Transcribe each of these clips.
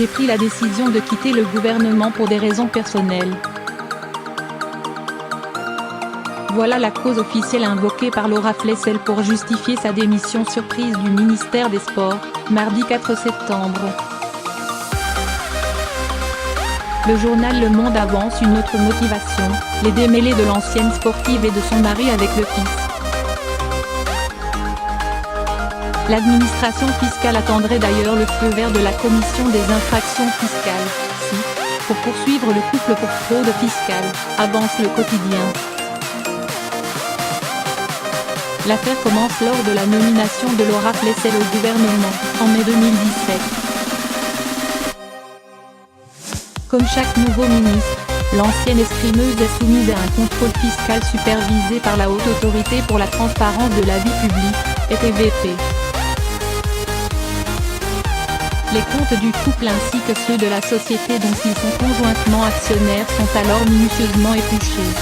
J'ai pris la décision de quitter le gouvernement pour des raisons personnelles. Voilà la cause officielle invoquée par Laura Flessel pour justifier sa démission surprise du ministère des Sports, mardi 4 septembre. Le journal Le Monde avance une autre motivation, les démêlés de l'ancienne sportive et de son mari avec le fils. L'administration fiscale attendrait d'ailleurs le feu vert de la commission des infractions fiscales, (CIF), pour poursuivre le couple pour fraude fiscale, avance le quotidien. L'affaire commence lors de la nomination de Laura Flessel au gouvernement, en mai 2017. Comme chaque nouveau ministre, l'ancienne escrimeuse est soumise à un contrôle fiscal supervisé par la Haute Autorité pour la transparence de la vie publique, HATVP. Les comptes du couple ainsi que ceux de la société dont ils sont conjointement actionnaires sont alors minutieusement épluchés.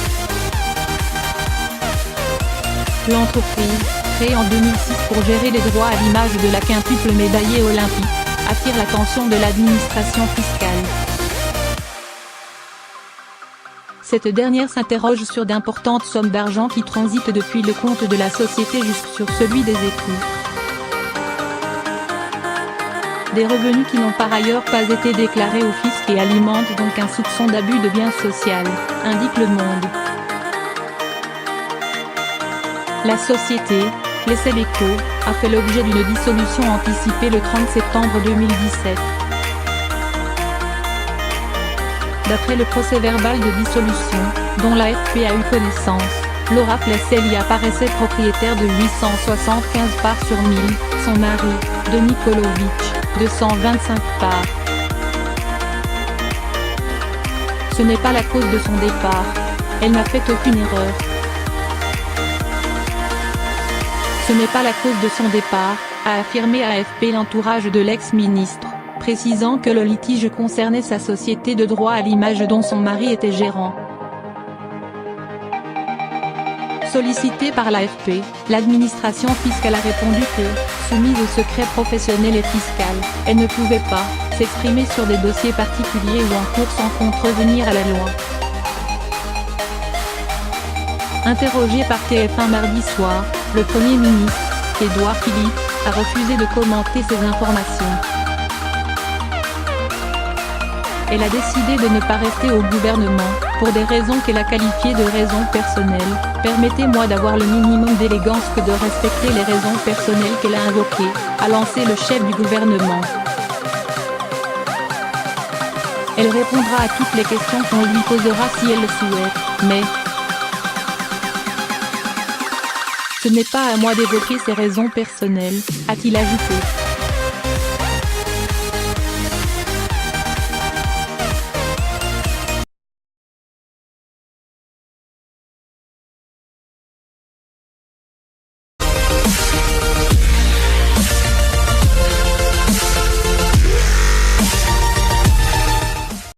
L'entreprise, créée en 2006 pour gérer les droits à l'image de la quintuple médaillée olympique, attire l'attention de l'administration fiscale. Cette dernière s'interroge sur d'importantes sommes d'argent qui transitent depuis le compte de la société jusque sur celui des époux. Des revenus qui n'ont par ailleurs pas été déclarés au fisc et alimentent donc un soupçon d'abus de biens social, indique Le Monde. La société, Flessel & Co, a fait l'objet d'une dissolution anticipée le 30 septembre 2017. D'après le procès-verbal de dissolution, dont l'AFP a eu connaissance, Laura Flessel y apparaissait propriétaire de 875 parts sur 1000, son mari, Denis Kolovitch, 225 parts. Ce n'est pas la cause de son départ. Elle n'a fait aucune erreur. Ce n'est pas la cause de son départ, a affirmé à AFP l'entourage de l'ex-ministre, précisant que le litige concernait sa société de droit à l'image dont son mari était gérant. Sollicitée par l'AFP, l'administration fiscale a répondu que, soumise au secret professionnel et fiscal, elle ne pouvait pas s'exprimer sur des dossiers particuliers ou en cours sans contrevenir à la loi. Interrogé par TF1 mardi soir, le Premier ministre, Édouard Philippe, a refusé de commenter ces informations. Elle a décidé de ne pas rester au gouvernement, pour des raisons qu'elle a qualifiées de raisons personnelles. Permettez-moi d'avoir le minimum d'élégance que de respecter les raisons personnelles qu'elle a invoquées, a lancé le chef du gouvernement. Elle répondra à toutes les questions qu'on lui posera si elle le souhaite, mais ce n'est pas à moi d'évoquer ses raisons personnelles, a-t-il ajouté.